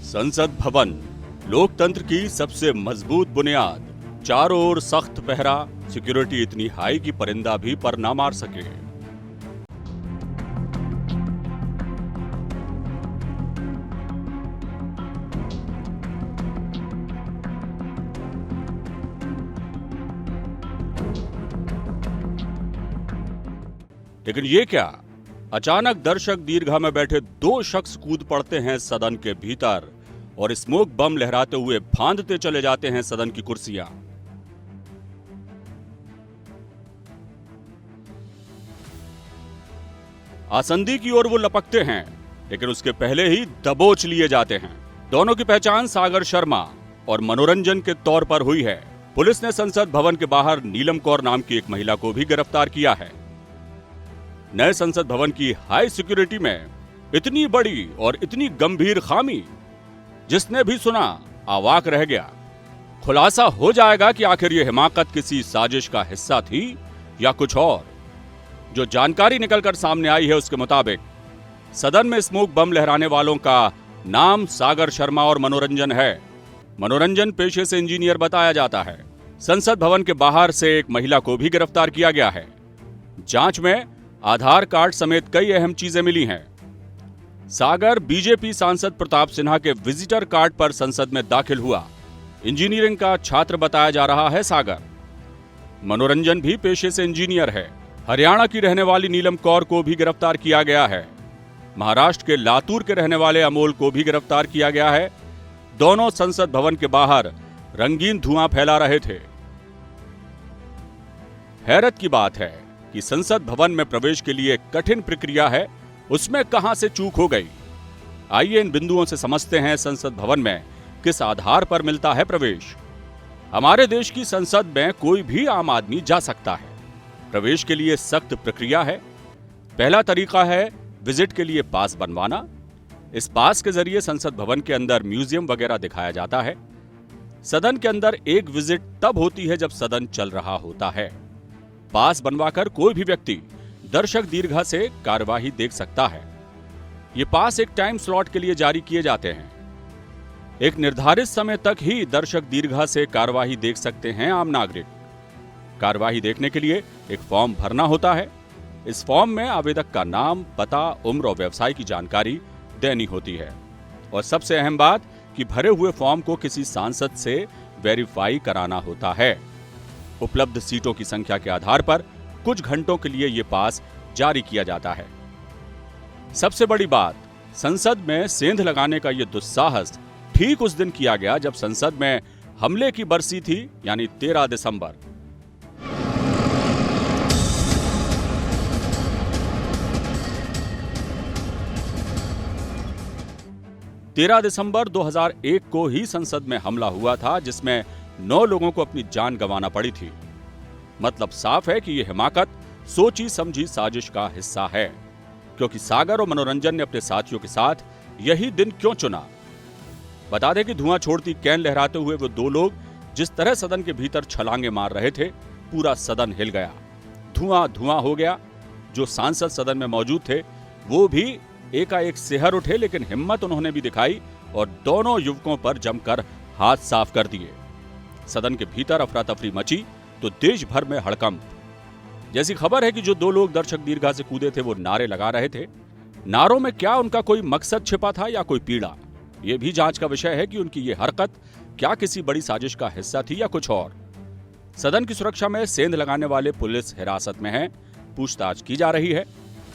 संसद भवन लोकतंत्र की सबसे मजबूत बुनियाद। चारों ओर सख्त पहरा, सिक्योरिटी इतनी हाई कि परिंदा भी पर ना मार सके। लेकिन ये क्या, अचानक दर्शक दीर्घा में बैठे दो शख्स कूद पड़ते हैं सदन के भीतर और स्मोक बम लहराते हुए फांदते चले जाते हैं सदन की कुर्सियां। आसंदी की ओर वो लपकते हैं, लेकिन उसके पहले ही दबोच लिए जाते हैं। दोनों की पहचान सागर शर्मा और मनोरंजन के तौर पर हुई है। पुलिस ने संसद भवन के बाहर नीलम कौर नाम की एक महिला को भी गिरफ्तार किया है। नए संसद भवन की हाई सिक्योरिटी में इतनी बड़ी और इतनी गंभीर खामी, जिसने भी सुना अवाक रह गया। खुलासा हो जाएगा कि आखिर यह हिमाकत किसी साजिश का हिस्सा थी या कुछ और। जो जानकारी निकलकर सामने आई है उसके मुताबिक सदन में स्मोक बम लहराने वालों का नाम सागर शर्मा और मनोरंजन है। मनोरंजन पेशे से इंजीनियर बताया जाता है। संसद भवन के बाहर से एक महिला को भी गिरफ्तार किया गया है। जांच में आधार कार्ड समेत कई अहम चीजें मिली हैं। सागर बीजेपी सांसद प्रताप सिन्हा के विजिटर कार्ड पर संसद में दाखिल हुआ। इंजीनियरिंग का छात्र बताया जा रहा है सागर। मनोरंजन भी पेशे से इंजीनियर है। हरियाणा की रहने वाली नीलम कौर को भी गिरफ्तार किया गया है। महाराष्ट्र के लातूर के रहने वाले अमोल को भी गिरफ्तार किया गया है। दोनों संसद भवन के बाहर रंगीन धुआं फैला रहे थे। हैरत की बात है कि संसद भवन में प्रवेश के लिए कठिन प्रक्रिया है, उसमें कहां से चूक हो गई। आइए इन बिंदुओं से समझते हैं संसद भवन में किस आधार पर मिलता है प्रवेश। हमारे देश की संसद में कोई भी आम आदमी जा सकता है। प्रवेश के लिए सख्त प्रक्रिया है। पहला तरीका है विजिट के लिए पास बनवाना। इस पास के जरिए संसद भवन के अंदर म्यूजियम वगैरह दिखाया जाता है। सदन के अंदर एक विजिट तब होती है जब सदन चल रहा होता है। पास बनवाकर कोई भी व्यक्ति दर्शक दीर्घा से कार्यवाही देख सकता है। ये पास एक टाइम स्लॉट के लिए जारी किए जाते हैं। एक निर्धारित समय तक ही दर्शक दीर्घा से कार्यवाही देख सकते हैं आम नागरिक। कार्यवाही देखने के लिए एक फॉर्म भरना होता है। इस फॉर्म में आवेदक का नाम, पता, उम्र और व्यवसाय की जानकारी देनी होती है। और सबसे अहम बात कि भरे हुए फॉर्म को किसी सांसद से वेरीफाई कराना होता है। उपलब्ध सीटों की संख्या के आधार पर कुछ घंटों के लिए यह पास जारी किया जाता है। सबसे बड़ी बात, संसद में सेंध लगाने का यह दुस्साहस ठीक उस दिन किया गया जब संसद में हमले की बरसी थी, यानी 13 दिसंबर। तेरह दिसंबर 2001 को ही संसद में हमला हुआ था, जिसमें 9 लोगों को अपनी जान गंवाना पड़ी थी। मतलब साफ है कि यह हिमाकत सोची समझी साजिश का हिस्सा है। क्योंकि सागर और मनोरंजन ने अपने साथियों के साथ यही दिन क्यों चुना? बता दें कि धुआं छोड़ती कैन लहराते हुए वो दो लोग जिस तरह सदन के भीतर छलांगे मार रहे थे, पूरा सदन हिल गया। धुआं धुआं हो गया। जो सांसद सदन में मौजूद थे वो भी एकाएक सिहर उठे, लेकिन हिम्मत उन्होंने भी दिखाई और दोनों युवकों पर जमकर हाथ साफ कर दिए। सदन के भीतर अफरा तफरी मची तो देश भर में हड़कंप। जैसी खबर है कि जो दो लोग दर्शक दीर्घा से कूदे थे वो नारे लगा रहे थे। नारों में क्या उनका कोई मकसद छिपा था या कोई पीड़ा? यह भी जांच का विषय है कि उनकी ये हरकत क्या किसी बड़ी साजिश का हिस्सा थी या कुछ और। सदन की सुरक्षा में सेंध लगाने वाले पुलिस हिरासत में हैं, पूछताछ की जा रही है।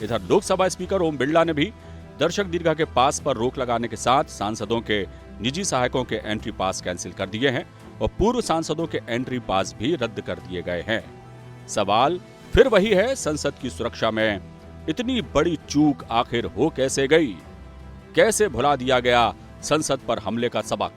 इधर लोकसभा स्पीकर ओम बिरला ने भी दर्शक दीर्घा के पास पर रोक लगाने के साथ सांसदों के निजी सहायकों के एंट्री पास कैंसिल कर दिए हैं और पूर्व सांसदों के एंट्री पास भी रद्द कर दिए गए हैं। सवाल फिर वही है, संसद की सुरक्षा में इतनी बड़ी चूक आखिर हो कैसे गई? कैसे भुला दिया गया संसद पर हमले का सबक?